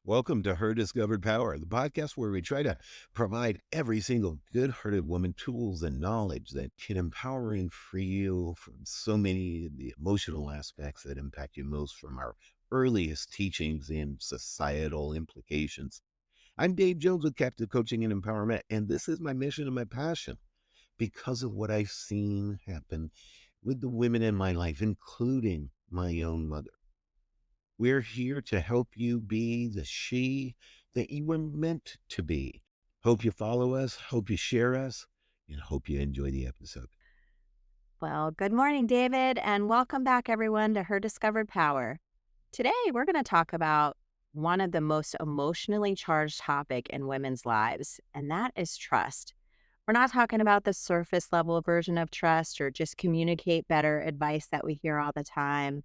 Welcome to Her Discovered Power, the podcast where we try to provide every single good hearted woman tools and knowledge that can empower and free you from so many of the emotional aspects that impact you most, from our earliest teachings and societal implications. I'm Dave Jones with Captive Coaching and Empowerment, and this is my mission and my passion because of what I've seen happen with the women in my life, including my own mother. We're here to help you be the she that you were meant to be. Hope you follow us, hope you share us, and hope you enjoy the episode. Well, good morning, David, and welcome back, everyone, to Her Discovered Power. Today, we're going to talk about one of the most emotionally charged topic in women's lives, and that is trust. We're not talking about the surface level version of trust or just communicate better advice that we hear all the time.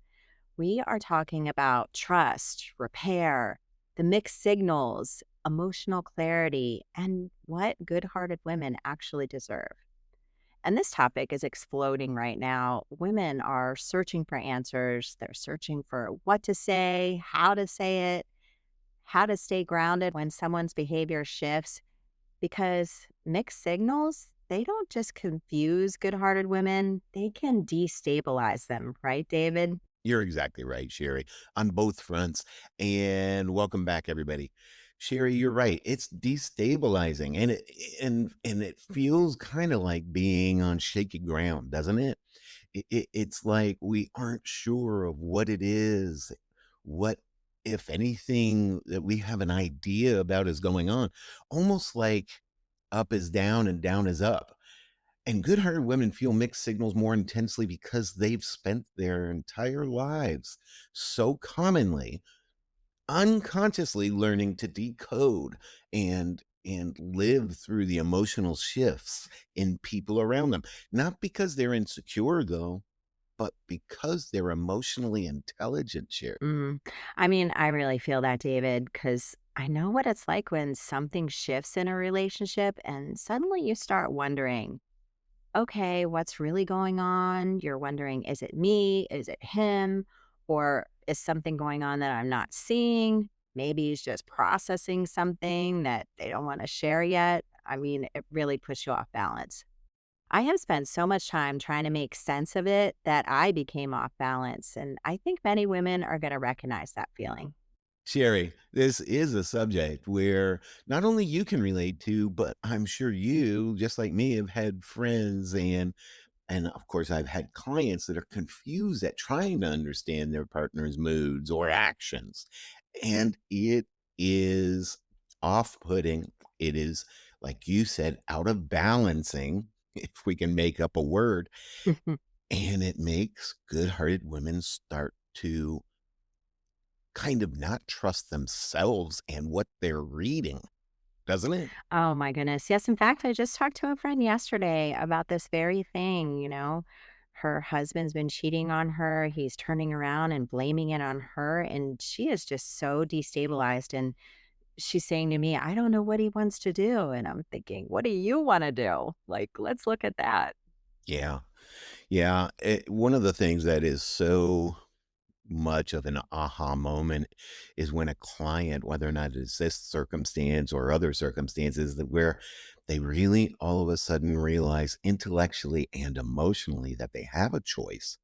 We are talking about trust, repair, the mixed signals, emotional clarity, and what good-hearted women actually deserve. And this topic is exploding right now. Women are searching for answers. They're searching for what to say, how to stay grounded when someone's behavior shifts, because mixed signals, they don't just confuse good hearted women, they can destabilize them, right, David? You're exactly right, Sherry, on both fronts. And welcome back, everybody. Sherry, you're right. It's destabilizing, and it feels kind of like being on shaky ground, doesn't it? It's like we aren't sure of what it is, what, if anything, that we have an idea about is going on, almost like up is down and down is up. And good-hearted women feel mixed signals more intensely because they've spent their entire lives so commonly unconsciously learning to decode and live through the emotional shifts in people around them. Not because they're insecure, though, but because they're emotionally intelligent, Sherry. Mm. I mean, I really feel that, David, because I know what it's like when something shifts in a relationship and suddenly you start wondering, okay, what's really going on? You're wondering, is it me? Is it him? Or is something going on that I'm not seeing? Maybe he's just processing something that they don't want to share yet. I mean, it really puts you off balance. I have spent so much time trying to make sense of it that I became off balance. And I think many women are going to recognize that feeling. Sherry, this is a subject where not only you can relate to, but I'm sure you, just like me, have had friends and of course I've had clients that are confused at trying to understand their partner's moods or actions. And it is off-putting. It is, like you said, out of balancing, if we can make up a word, and it makes good-hearted women start to kind of not trust themselves and what they're reading, doesn't it? Oh my goodness. Yes, in fact, I just talked to a friend yesterday about this very thing, Her husband's been cheating on her. He's turning around and blaming it on her, and she is just so destabilized, and she's saying to me, "I don't know what he wants to do." And I'm thinking, "What do you want to do?" Like, let's look at that. Yeah. Yeah. One of the things that is so much of an aha moment is when a client, whether or not it's this circumstance or other circumstances, that where they really all of a sudden realize intellectually and emotionally that they have a choice,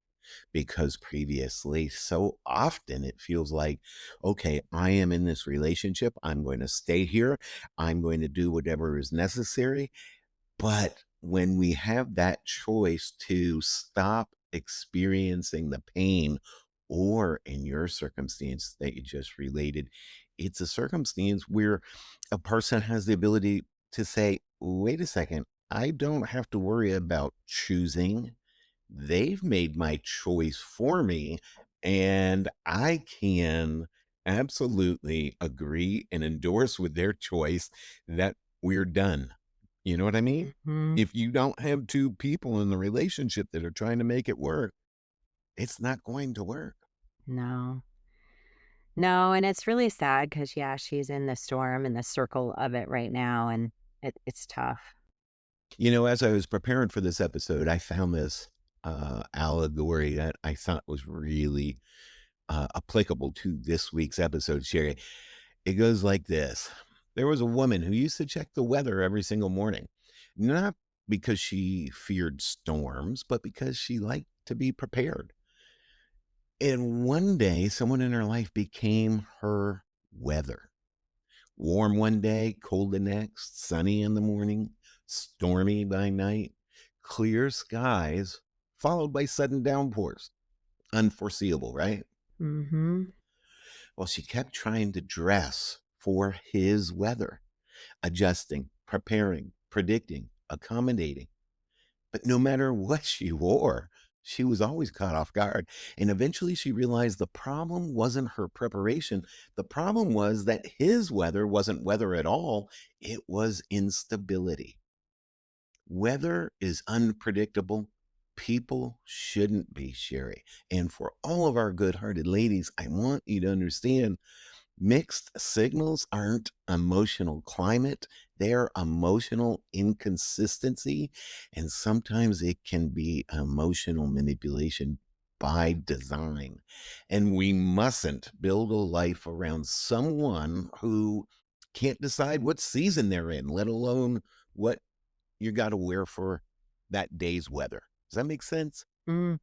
because previously so often it feels like, okay, I am in this relationship, I'm going to stay here, I'm going to do whatever is necessary. But when we have that choice to stop experiencing the pain, or in your circumstance that you just related, it's a circumstance where a person has the ability to say, wait a second, I don't have to worry about choosing. They've made my choice for me, and I can absolutely agree and endorse with their choice that we're done. You know what I mean? Mhm. If you don't have two people in the relationship that are trying to make it work, it's not going to work. No. No, and it's really sad because, yeah, she's in the storm and the circle of it right now, and it's tough. As I was preparing for this episode, I found this allegory that I thought was really applicable to this week's episode, Sherry. It goes like this. There was a woman who used to check the weather every single morning, not because she feared storms, but because she liked to be prepared. And one day, someone in her life became her weather. Warm one day, cold the next, sunny in the morning, stormy by night, clear skies, followed by sudden downpours. Unforeseeable, right? Mhm. Well, she kept trying to dress for his weather, adjusting, preparing, predicting, accommodating. But no matter what she wore, she was always caught off guard. And eventually she realized the problem wasn't her preparation. The problem was that his weather wasn't weather at all, it was instability. Weather is unpredictable. People shouldn't be, Sherry. And for all of our good hearted ladies, I want you to understand mixed signals aren't emotional climate, they're emotional inconsistency. And sometimes it can be emotional manipulation by design. And we mustn't build a life around someone who can't decide what season they're in, let alone what you got to wear for that day's weather. Does that make sense? Mm.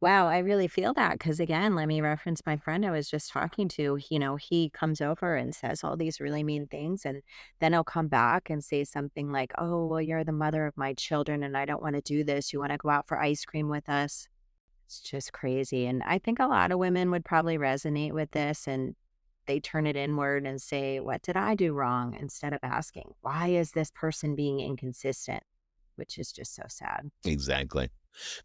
Wow, I really feel that because again, let me reference my friend I was just talking to. He comes over and says all these really mean things, and then he'll come back and say something like, "Oh, well, you're the mother of my children, and I don't want to do this. You want to go out for ice cream with us?" It's just crazy. And I think a lot of women would probably resonate with this, and they turn it inward and say, "What did I do wrong?" instead of asking, "Why is this person being inconsistent?" Which is just so sad. Exactly.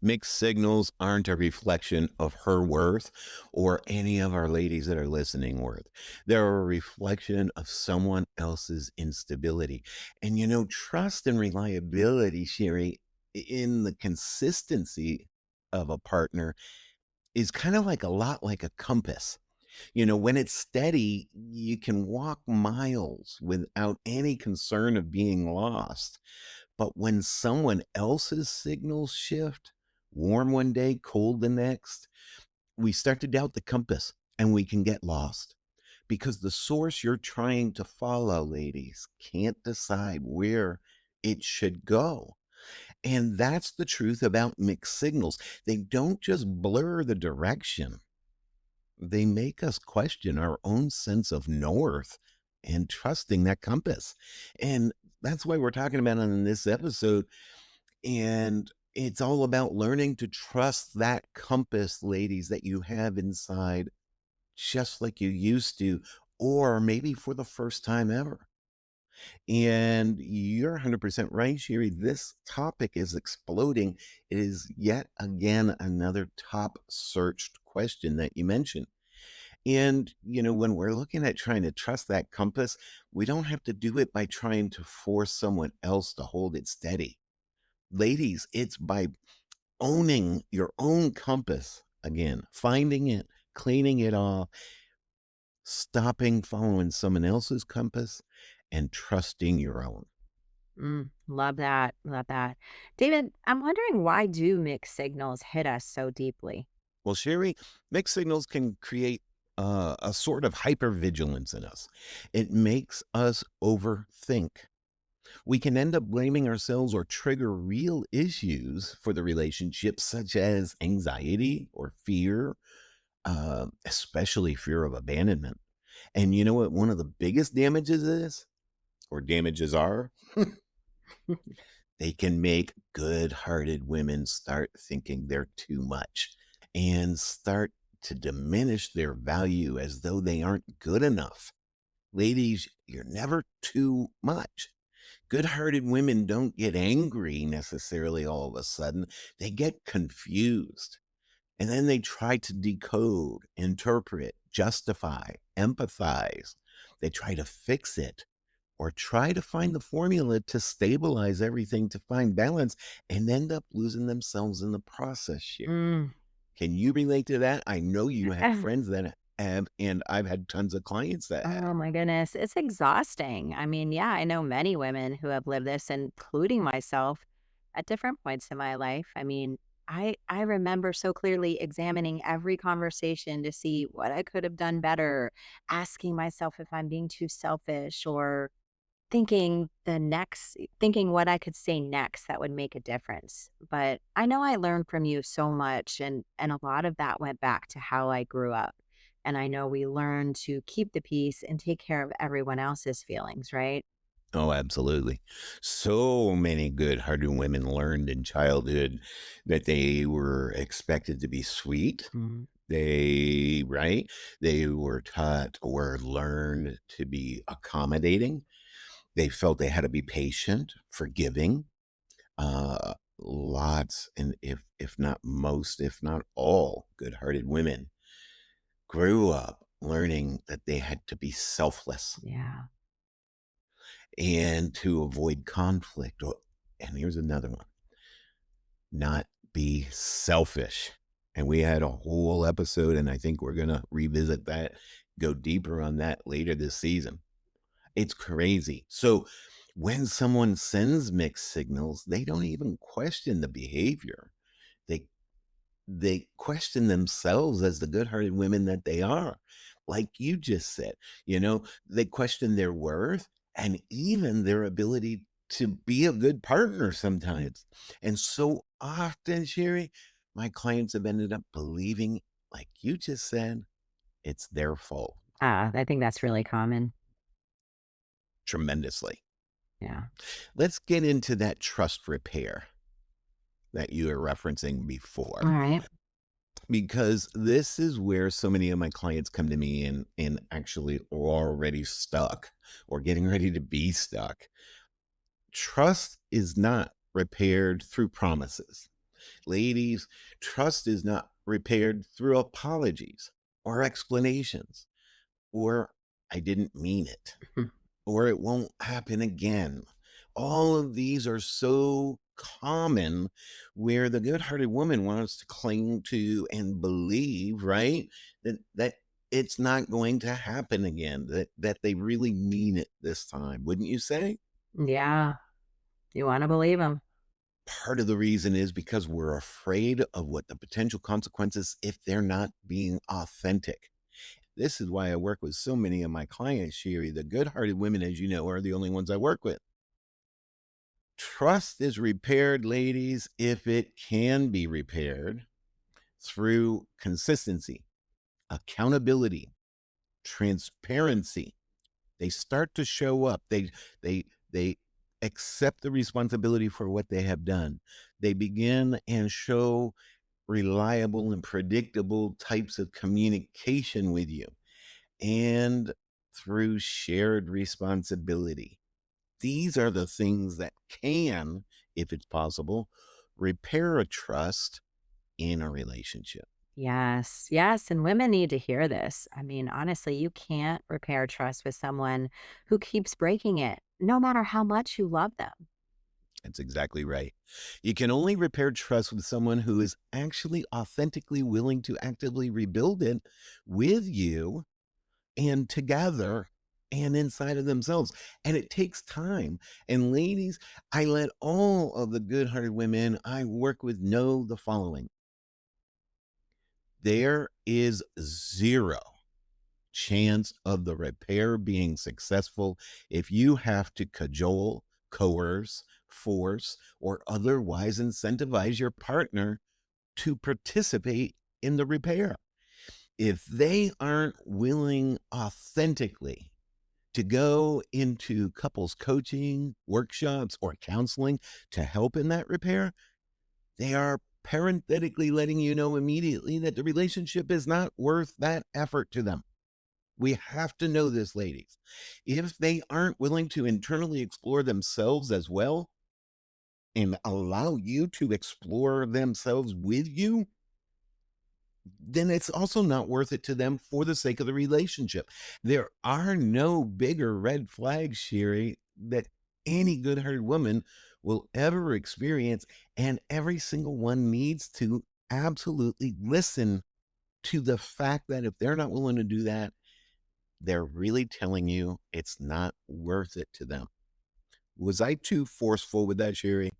Mixed signals aren't a reflection of her worth or any of our ladies that are listening worth. They're a reflection of someone else's instability. And trust and reliability, Sherry, in the consistency of a partner is kind of like a lot like a compass. When it's steady, you can walk miles without any concern of being lost. But when someone else's signals shift, warm one day, cold the next, we start to doubt the compass and we can get lost because the source you're trying to follow, ladies, can't decide where it should go. And that's the truth about mixed signals. They don't just blur the direction, they make us question our own sense of north and trusting that compass. And that's why we're talking about it in this episode. And it's all about learning to trust that compass, ladies, that you have inside, just like you used to, or maybe for the first time ever. And you're 100% right, Sherry. This topic is exploding. It is yet again another top searched question that you mentioned. And, when we're looking at trying to trust that compass, we don't have to do it by trying to force someone else to hold it steady. Ladies, it's by owning your own compass again, finding it, cleaning it off, stopping following someone else's compass, and trusting your own. Love that. Love that. David, I'm wondering, why do mixed signals hit us so deeply? Well, Sherry, mixed signals can create a sort of hypervigilance in us. It makes us overthink. We can end up blaming ourselves or trigger real issues for the relationship, such as anxiety or fear, especially fear of abandonment. And you know what? One of the biggest damages is, or damages are, they can make good hearted women start thinking they're too much and start to diminish their value as though they aren't good enough. Ladies, you're never too much. Good hearted women don't get angry necessarily all of a sudden, they get confused. And then they try to decode, interpret, justify, empathize. They try to fix it or try to find the formula to stabilize everything to find balance and end up losing themselves in the process, Sherry. Mm. Can you relate to that? I know you have friends that have, and I've had tons of clients that have. Oh my goodness. It's exhausting. I mean, yeah, I know many women who have lived this, including myself at different points in my life. I mean, I remember so clearly examining every conversation to see what I could have done better, asking myself if I'm being too selfish or thinking what I could say next that would make a difference. But I know I learned from you so much, and a lot of that went back to how I grew up. And I know we learned to keep the peace and take care of everyone else's feelings, right? Oh, absolutely. So many good-hearted women learned in childhood that they were expected to be sweet. Mhm. Right? They were taught or learned to be accommodating. They felt they had to be patient, forgiving. Lots, and if not most, if not all good-hearted women grew up learning that they had to be selfless Yeah. and to avoid conflict. And here's another one, not be selfish. And we had a whole episode, and I think we're going to revisit that, go deeper on that later this season. It's crazy. So when someone sends mixed signals, they don't even question the behavior. They they question themselves as the good-hearted women that they are. Like you just said, they question their worth and even their ability to be a good partner sometimes. And so often, Sherry, my clients have ended up believing, like you just said, it's their fault I think that's really common. tremendously. Yeah. Let's get into that trust repair that you were referencing All before. right. Because this is where so many of my clients come to me and actually are already stuck or getting ready to be stuck. Trust is not repaired through promises. Ladies, trust is not repaired through apologies or explanations or I didn't mean it or it won't happen again. All of these are so common where the good-hearted woman wants to cling to and believe, right? That it's not going to happen again, that they really mean it this time, wouldn't you say? Yeah. You want to believe them. Part of the reason is because we're afraid of what the potential consequences if they're not being authentic. This is why I work with so many of my clients, Sherry. The good-hearted women, as you know, are the only ones I work with. Trust is repaired, ladies, if it can be repaired through consistency, accountability, transparency. They start to show up. They accept the responsibility for what they have done. They begin and show reliable and predictable types of communication with you and through shared responsibility. These are the things that can, if it's possible, repair a trust in a relationship. Yes, yes, and women need to hear this. I mean, honestly, you can't repair trust with someone who keeps breaking it, no matter how much you love them. That's exactly right. You can only repair trust with someone who is actually authentically willing to actively rebuild it with you and together and inside of themselves. And it takes time. And ladies, I let all of the good hearted women I work with know the following: there is zero chance of the repair being successful if you have to cajole, coerce, force, or otherwise incentivize your partner to participate in the repair. If they aren't willing authentically to go into couples coaching, workshops, or counseling to help in that repair, they are parenthetically letting you know immediately that the relationship is not worth that effort to them. We have to know this, ladies. If they aren't willing to internally explore themselves as well and allow you to explore themselves with you, then it's also not worth it to them for the sake of the relationship. There are no bigger red flags, Sherry, that any good hearted woman will ever experience. And every single one needs to absolutely listen to the fact that if they're not willing to do that, they're really telling you it's not worth it to them. Was I too forceful with that, Sherry?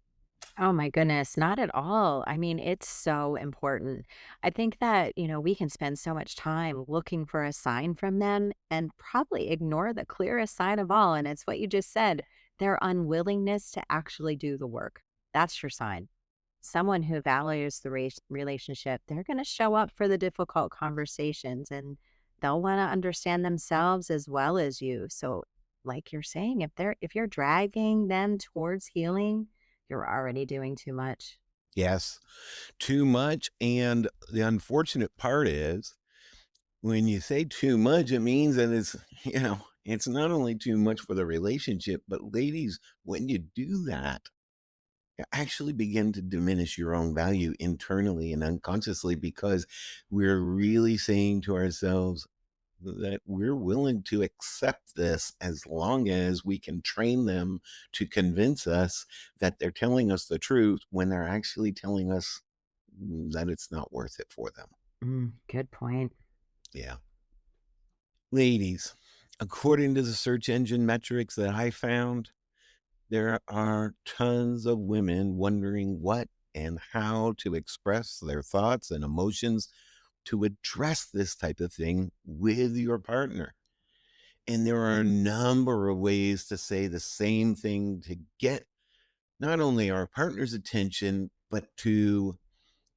Oh my goodness, not at all. I mean, it's so important. I think that, we can spend so much time looking for a sign from them and probably ignore the clearest sign of all. And it's what you just said, their unwillingness to actually do the work. That's your sign. Someone who values the relationship, they're going to show up for the difficult conversations and they'll want to understand themselves as well as you. So, like you're saying, if you're dragging them towards healing, you're already doing too much. Yes, too much. And the unfortunate part is when you say too much, it means that it's, it's not only too much for the relationship, but ladies, when you do that, you actually begin to diminish your own value internally and unconsciously because we're really saying to ourselves that we're willing to accept this as long as we can train them to convince us that they're telling us the truth when they're actually telling us that it's not worth it for them. Good point. Yeah. Ladies, according to the search engine metrics that I found, there are tons of women wondering what and how to express their thoughts and emotions to address this type of thing with your partner. And there are a number of ways to say the same thing to get not only our partner's attention, but to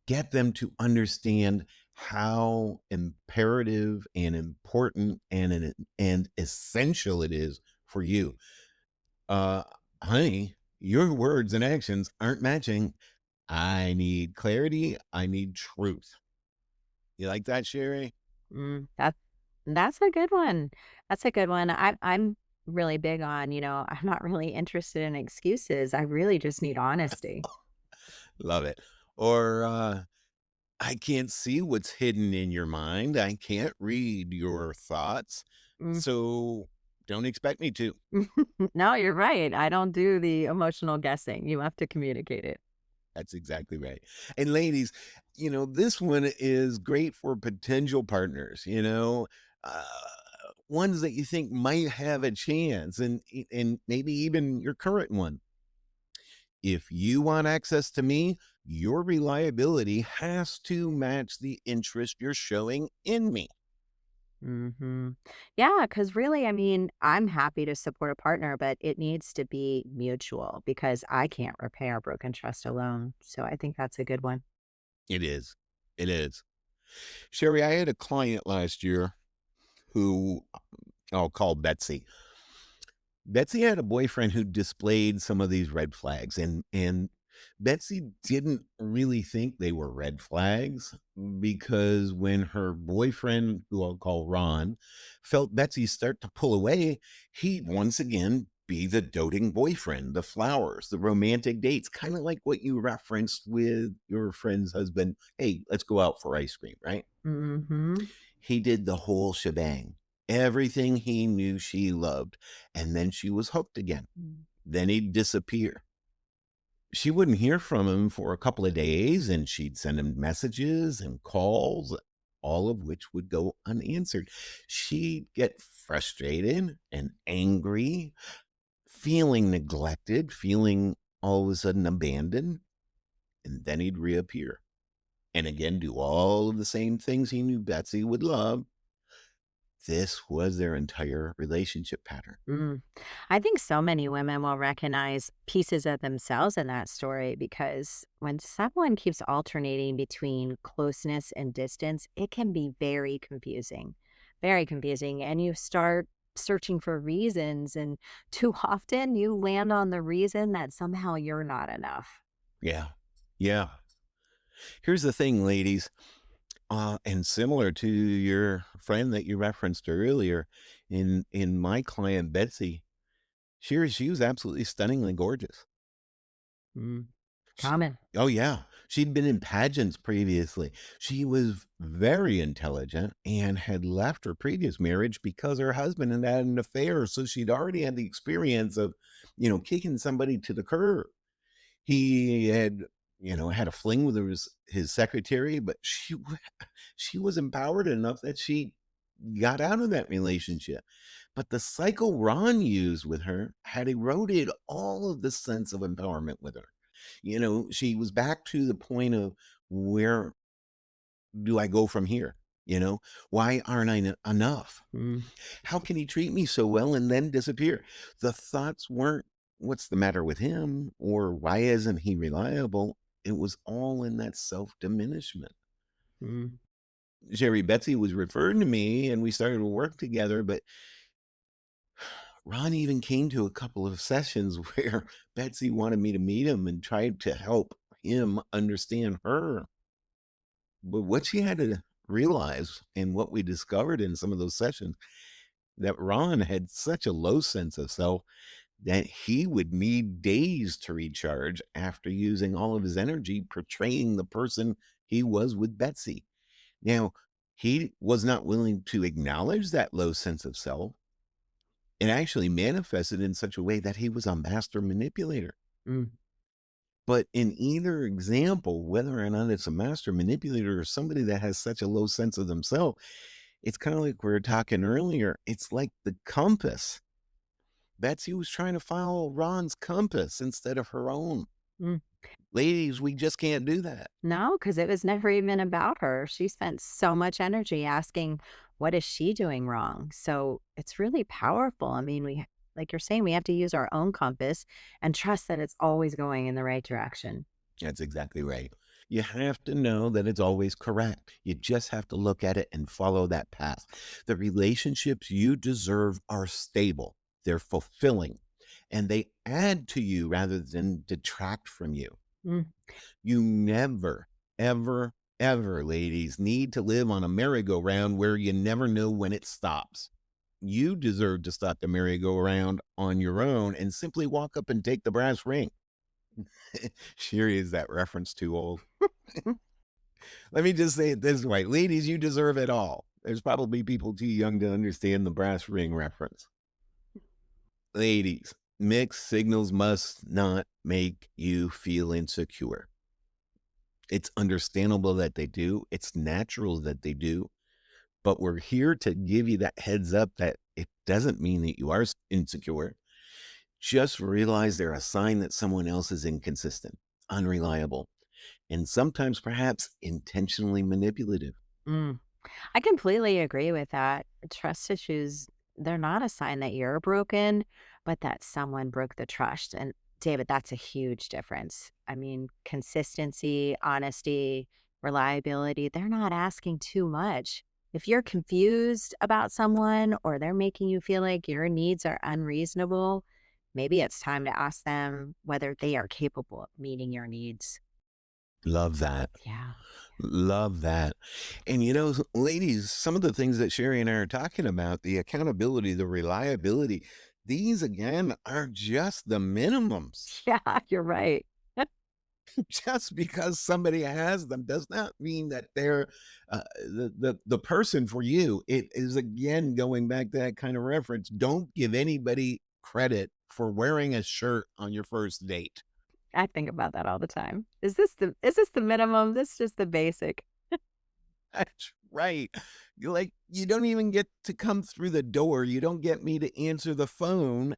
get them to understand how imperative and important and essential it is for you. Uh, Honey, your words and actions aren't matching. I need clarity. I need truth. You like that, Sherry? That's a good one. That's a good one. I'm really big on, I'm not really interested in excuses. I really just need honesty. Love it. Or, I can't see what's hidden in your mind. I can't read your thoughts. Mm. So don't expect me to. No, you're right. I don't do the emotional guessing. You have to communicate it. That's exactly right. And ladies, this one is great for potential partners, uh, ones that you think might have a chance and maybe even your current one. If you want access to me, your reliability has to match the interest you're showing in me. Mhm. Yeah, because really, I mean, I'm happy to support a partner, but it needs to be mutual because I can't repair broken trust alone. So I think that's a good one. It is. It is. Sherry, I had a client last year who I'll call Betsy. Betsy had a boyfriend who displayed some of these red flags, and Betsy didn't really think they were red flags because when her boyfriend, who I'll call Ron, felt Betsy start to pull away, he'd once again be the doting boyfriend, the flowers, the romantic dates, kind of like what you referenced with your friend's husband. Hey, let's go out for ice cream, right? Mhm. He did the whole shebang. Everything he knew she loved, and then she was hooked again. Mm. Then he'd disappear. She wouldn't hear from him for a couple of days, and she'd send him messages and calls, all of which would go unanswered. She'd get frustrated and angry, feeling neglected, feeling all of a sudden abandoned, and then he'd reappear and again do all of the same things he knew Betsy would love. This was their entire relationship pattern. Mm. I think so many women will recognize pieces of themselves in that story because when someone keeps alternating between closeness and distance, it can be very confusing, very confusing. And you start searching for reasons, and too often you land on the reason that somehow you're not enough. Yeah. Yeah. Here's the thing, ladies, and similar to your friend that you referenced earlier, in my client Betsy, she was absolutely stunningly gorgeous. Mm. Sh Common. Oh, yeah. She'd been in pageants previously. She was very intelligent and had left her previous marriage because her husband had an affair, so she'd already had the experience of, kicking somebody to the curb. He had, had a fling with his secretary, but she was empowered enough that she got out of that relationship. But the cycle Ron used with her had eroded all of the sense of empowerment with her. She was back to the point of, where do I go from here? Why aren't I enough? Mm, How can he treat me so well and then disappear? The thoughts weren't, what's the matter with him, or why isn't he reliable? It was all in that self diminishment. mm, Sherry, Betsy was referring to me and we started to work together, but Ron even came to a couple of sessions where Betsy wanted me to meet him and tried to help him understand her. But what she had to realize, and what we discovered in some of those sessions, that Ron had such a low sense of self that he would need days to recharge after using all of his energy portraying the person he was with Betsy. Now, he was not willing to acknowledge that low sense of self, and actually manifested in such a way that he was a master manipulator. mm, But in either example, whether or not it's a master manipulator or somebody that has such a low sense of themselves, it's kind of like we were talking earlier. It's like the compass. Betsy was trying to follow Ron's compass instead of her own. mm. Ladies, we just can't do that. No, because it was never even about her. She spent so much energy asking, what is she doing wrong? So it's really powerful. I mean, like you're saying, we have to use our own compass and trust that it's always going in the right direction. That's exactly right. You have to know that it's always correct. You just have to look at it and follow that path. The relationships you deserve are stable, they're fulfilling, and they add to you rather than detract from you. Mm, You never, ever, ever, ladies, need to live on a merry-go-round where you never know when it stops. You deserve to stop the merry-go-round on your own and simply walk up and take the brass ring. Sherry, is that reference too old? mm. Let me just say it this way. Ladies, you deserve it all. There's probably people too young to understand the brass ring reference. Ladies, mixed signals must not make you feel insecure. It's understandable that they do. It's natural that they do. But we're here to give you that heads up that it doesn't mean that you are insecure. Just realize they're a sign that someone else is inconsistent, unreliable, and sometimes perhaps intentionally manipulative. Mm. I completely agree with that. Trust issues, they're not a sign that you're broken, but that someone broke the trust. And David, that's a huge difference. I mean, consistency, honesty, reliability, they're not asking too much. If you're confused about someone or they're making you feel like your needs are unreasonable, maybe it's time to ask them whether they are capable of meeting your needs. Love that. Yeah. Love that. And ladies, some of the things that Sherry and I are talking about, the accountability, the reliability, these again are just the minimums. Yeah, you're right. Just because somebody has them does not mean that they're the person for you. It is again going back to that kind of reference. Don't give anybody credit for wearing a shirt on your first date. I think about that all the time. Is this the minimum? This is just the basic. That's right. You don't even get to come through the door. You don't get me to answer the phone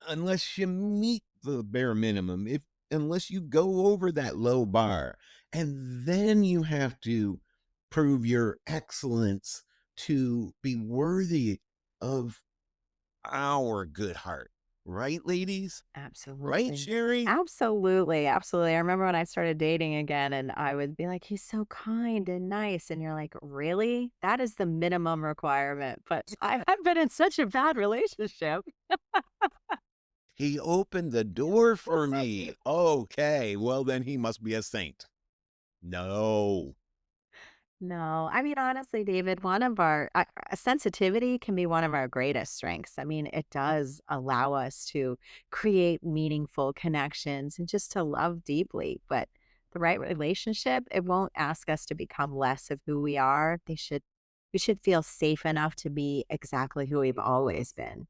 unless you meet the bare minimum. If Unless you go over that low bar. And then you have to prove your excellence to be worthy of our good heart. Right, ladies? Right, Absolutely. Sherry? Absolutely, absolutely. I remember when I started dating again and I would be like, "He's so kind and nice." And you're like, "Really? That is the minimum requirement." But I've been in such a bad relationship. He opened the door for me. Okay, well, then he must be a saint. No. No, I mean, honestly, David, one of our sensitivity can be one of our greatest strengths. I mean, it does allow us to create meaningful connections and just to love deeply. But the right relationship, it won't ask us to become less of who we are. We should feel safe enough to be exactly who we've always been.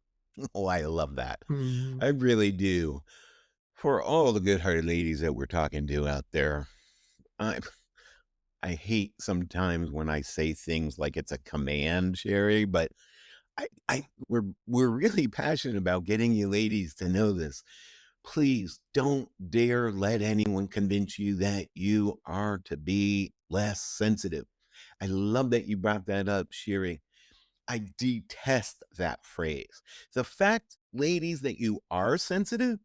Oh, I love that. Mhm. I really do. For all the good-hearted ladies that we're talking to out there, I I hate sometimes when I say things like it's a command, Sherry, but we're really passionate about getting you ladies to know this. Please don't dare let anyone convince you that you are to be less sensitive. I love that you brought that up, Sherry. I detest that phrase. The fact, ladies, that you are sensitive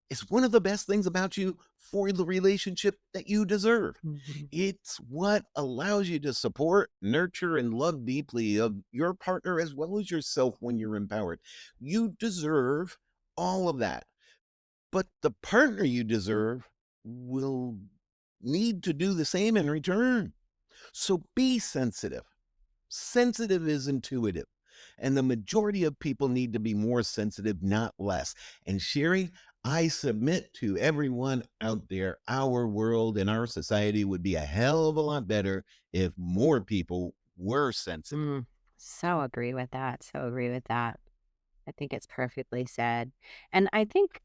is one of the best things about you for the relationship that you deserve. Mhm. It's what allows you to support, nurture, and love deeply of your partner as well as yourself when you're empowered. You deserve all of that. But the partner you deserve will need to do the same in return. So be sensitive. Sensitive is intuitive. And the majority of people need to be more sensitive, not less. And Sherry, I submit to everyone out there, our world and our society would be a hell of a lot better if more people were sensitive. Mm, so agree with that. So agree with that. I think it's perfectly said. And I think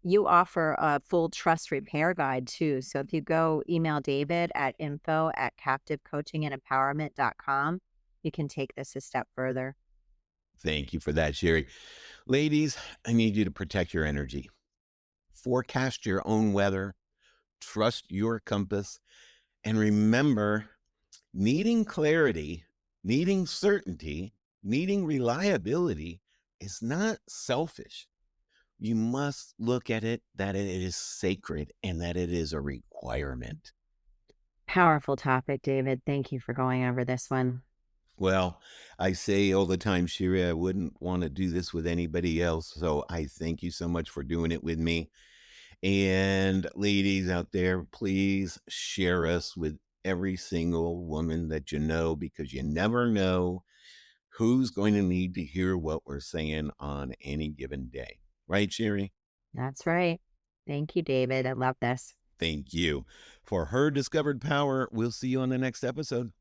you offer a full trust repair guide too. So if you go email David at info@captivecoachingandempowerment.com, you can take this a step further. Thank you for that, Sherry. Ladies, I need you to protect your energy. Forecast your own weather, trust your compass, and remember needing clarity, needing certainty, needing reliability is not selfish. You must look at it that it is sacred and that it is a requirement. Powerful topic, David. Thank you for going over this one. Well, I say all the time, Shiri, I wouldn't want to do this with anybody else. So I thank you so much for doing it with me. And ladies out there, please share us with every single woman that you know because you never know who's going to need to hear what we're saying on any given day. Right, Sherry? That's right. Thank you, David. I love this. Thank you. For her discovered power, we'll see you on the next episode.